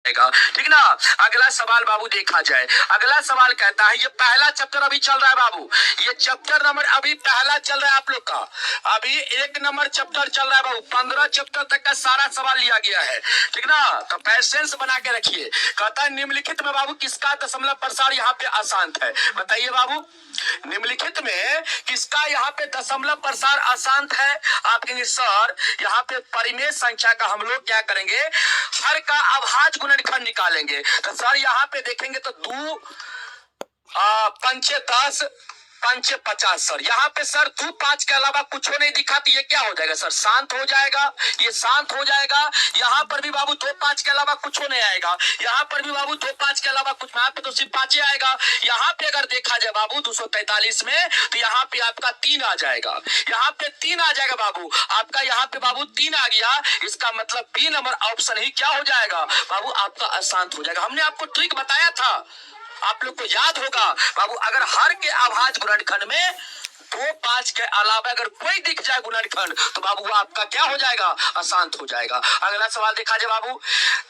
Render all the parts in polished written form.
जाएगा। ठीक ना। अगला सवाल बाबू देखा जाए। अगला सवाल कहता है, ये पहला चैप्टर अभी चल रहा है बाबू, ये चैप्टर नंबर अभी पहला चल रहा है आप लोग का, अभी 1 नंबर चैप्टर चल रहा है बाबू। 15 चैप्टर तक का सारा सवाल लिया गया है। ठीक ना, तो पैसेंस बना के रखिए। कहता है निम्नलिखित में बाबू किसका दशमलव प्रसार यहाँ पे अशांत है, बताइए बाबू। निम्नलिखित में किसका यहाँ पे दशमलव प्रसार अशांत है। आप कहेंगे सर यहाँ पे परिमेय संख्या का हम लोग क्या करेंगे, हर का अभाज्य गुणनखंड निकालेंगे। तो सर यहाँ पे देखेंगे तो 2 पंचे 10 पंचे 50। सर यहाँ पे सर 2 5 के अलावा कुछ नहीं दिखा, तो ये क्या हो जाएगा सर, शांत हो जाएगा, ये शांत हो जाएगा। यहाँ पर भी बाबू 2 5 के अलावा कुछ नहीं आएगा, यहाँ पर भी बाबू 2 5 के अलावा कुछ, यहाँ पे तो सिर्फ 5 आएगा। यहाँ पे अगर देखा जाए बाबू 243 में, तो यहाँ पे आपका 3 आ जाएगा, यहाँ पे 3 आ जाएगा बाबू आपका, यहाँ पे बाबू 3 आ गया। इसका मतलब बी नंबर ऑप्शन ही क्या हो जाएगा बाबू आपका अशांत हो जाएगा। हमने आपको ट्रिक बताया था, आप लोग को याद होगा बाबू। अगर हर के अभाज्य गुणनखंड में 2 5 के अलावा अगर कोई दिख जाए गुणनखंड, तो बाबू वो आपका क्या हो जाएगा, अशांत हो जाएगा। अगला सवाल देखा जाए बाबू।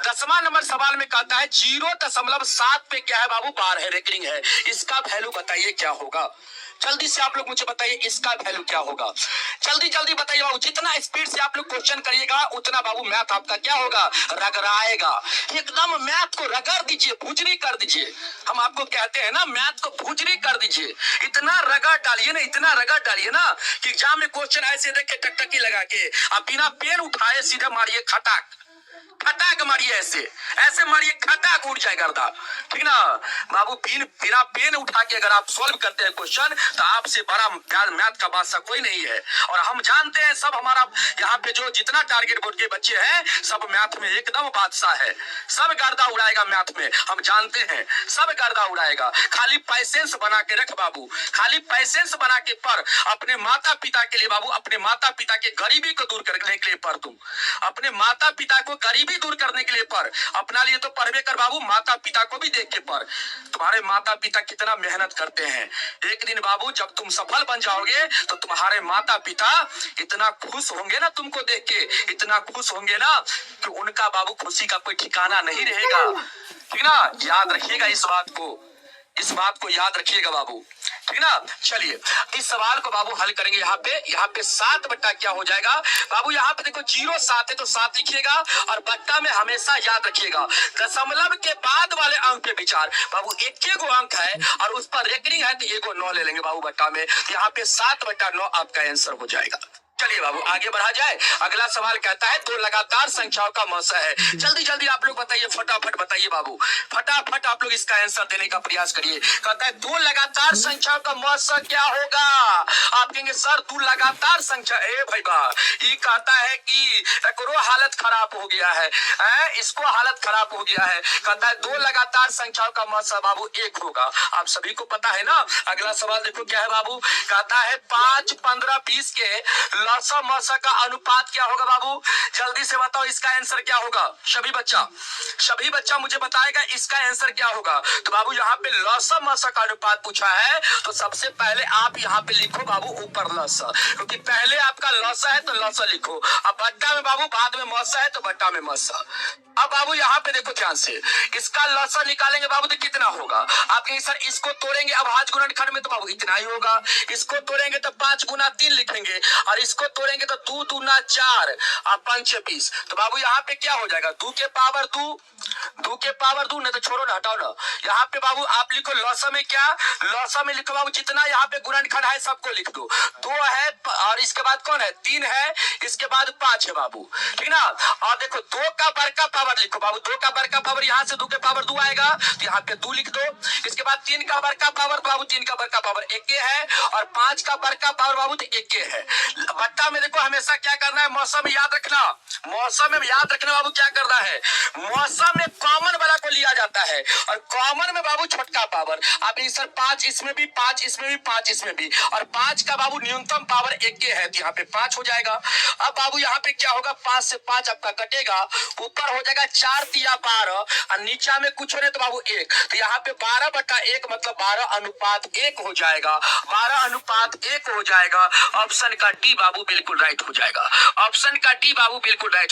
10वां नंबर सवाल में कहता है 0.7 पे क्या है बाबू, बार है, रेकरिंग है। इसका वैल्यू बताइए क्या होगा। जल्दी से आप लोग मुझे बताइए इसका वैल्यू क्या होगा, जल्दी जल्दी बताइए बाबू। जितना स्पीड से आप लोग क्वेश्चन करिएगा उतना बाबू मैथ आपका क्या होगा, रगड़ाएगा। एकदम मैथ को रगड़ दीजिए, भुजरी कर दीजिए। हम आपको कहते हैं ना मैथ को भुजरी कर दीजिए, इतना रगड़ डालिए ना, इतना रगड़ डालिए ना कि एग्जाम में क्वेश्चन ऐसे देख के टकटकी लगा के आप बिना पेन उठाए सीधे मारिए खटाक, खटाक मारिए, ऐसे ऐसे मारिए, खटाक उड़ जाए गर्दा। ठीक ना बाबू, बिना पेन उठा के अगर आप सॉल्व करते हैं क्वेश्चन, तो आपसे बड़ा मैथ का बादशाह कोई नहीं है। और हम जानते हैं सब, हमारा यहाँ पे जो जितना टारगेट बोर्ड के बच्चे हैं सब मैथ में एकदम बादशाह है, सब गर्दा उड़ाएगा मैथ में, हम जानते हैं सब गर्दा उड़ाएगा। खाली पैसेंस बना के रख बाबू, खाली पैसेंस बना के पढ़ अपने माता पिता के लिए बाबू, अपने माता पिता के गरीबी को दूर करने के लिए पढ़, तुम अपने माता पिता को गरीबी दूर करने के लिए पढ़, अपना लिए तो पढ़वे कर बाबू, माता पिता को भी देख के पढ़। तुम्हारे माता पिता कितना मेहनत करते हैं, एक दिन बाबू जब तुम सफल बन जाओगे तो तुम्हारे माता पिता इतना खुश होंगे ना तुमको देख के, इतना खुश होंगे ना कि उनका बाबू खुशी का कोई ठिकाना नहीं रहेगा। ठीक ना, याद रखिएगा इस बात को, इस बात को याद रखिएगा बाबू। ठीक ना, चलिए इस सवाल को बाबू हल करेंगे। यहाँ पे 7 बट्टा क्या हो जाएगा बाबू, यहाँ पे देखो 0 7 है तो 7 लिखिएगा, और बट्टा में हमेशा याद रखिएगा दशमलव के बाद वाले अंक पे विचार। बाबू एक अंक है और उस पर रेकरिंग है तो 1 9 ले लेंगे बाबू बट्टा में, यहाँ पे 7/9 आपका आंसर हो जाएगा। चलिए बाबू आगे बढ़ा जाए। अगला सवाल कहता है 2 लगातार संख्याओं का मौसा है। जल्दी जल्दी आप लोग बताइए, फटाफट बताइए बाबू, फटाफट आप लोग इसका आंसर देने का प्रयास करिए। कहता है 2 लगातार संख्याओं का मौसा क्या होगा। आप कहेंगे सर 2 लगातार संख्या, ए भाई बा, ये कहता है कि एकरो हालत खराब हो गया है, इसको हालत खराब हो गया है। कहता है 2 लगातार संख्याओं का मौसा बाबू 1 होगा, आप सभी को पता है ना। अगला सवाल देखो क्या है बाबू, कहता है 5 15 20 के लसा मसा का अनुपात क्या होगा बाबू, जल्दी से बताओ इसका आंसर क्या होगा। सभी बच्चा मुझे बताएगा इसका आंसर क्या होगा। तो बाबू यहाँ पे लसा मसा का अनुपात पूछा है, तो सबसे पहले आप यहाँ पे लिखो बाबू ऊपर लसा, क्योंकि पहले आपका लसा है तो लसा लिखो, अब बट्टा में बाबू बाद में मसा है तो बट्टा में मसा। अब बाबू यहाँ पे देखो ध्यान से, इसका लसा निकालेंगे बाबू तो कितना होगा। आप कहेंगे सर इसको तोड़ेंगे अभाज्य गुणनखंड में तो बाबू इतना ही होगा, इसको तोड़ेंगे तो 5 गुना 3 लिखेंगे, और इसको तोड़ेंगे तो 2 दूना 4 और 5 20। तो बाबू यहाँ पे क्या हो जाएगा, 2 के पावर 2, 2 के पावर 2, नहीं तो छोड़ो ना, हटाओ ना। यहाँ पे बाबू आप लिखो लौसा में क्या, लौसा में लिखो बाबू जितना यहाँ पे गुणनखंड है सबको लिख दो। 2 है और इसके बाद कौन है, 3 है, इसके बाद 5 है बाबू। ठीक ना, और देखो 2 का बड़का पावर लिखो बाबू, 2 का बड़का पावर यहाँ से 2 के पावर 2 आएगा तो यहाँ पे 2 लिख दो। इसके बाद 3 का बड़का पावर बाबू, 3 का बड़का पावर 1 है, और 5 का बड़का पावर बाबू तो 1 है। बट्टा में देखो हमेशा क्या करना है, मौसम याद रखना, मौसम में याद रखना बाबू क्या करना है, मौसम में कॉमन वाला को लिया जाता है, और कॉमन में बाबू छोटका पावर। आप सर 5 इसमें भी, 5 इसमें भी, 5 इसमें भी, और 5 का बाबू न्यूनतम पावर 1 है तो यहाँ पे 5 हो जाएगा। अब बाबू यहाँ पे क्या होगा, 5 से 5 आपका कटेगा, ऊपर हो जाएगा 4 तिया 12, और नीचा में कुछ होने तो बाबू 1, तो यहाँ पे 12/1 मतलब 12:1 हो जाएगा, 12:1 हो जाएगा। ऑप्शन का डी बाबू बिल्कुल राइट हो जाएगा, ऑप्शन का डी बाबू बिल्कुल राइट।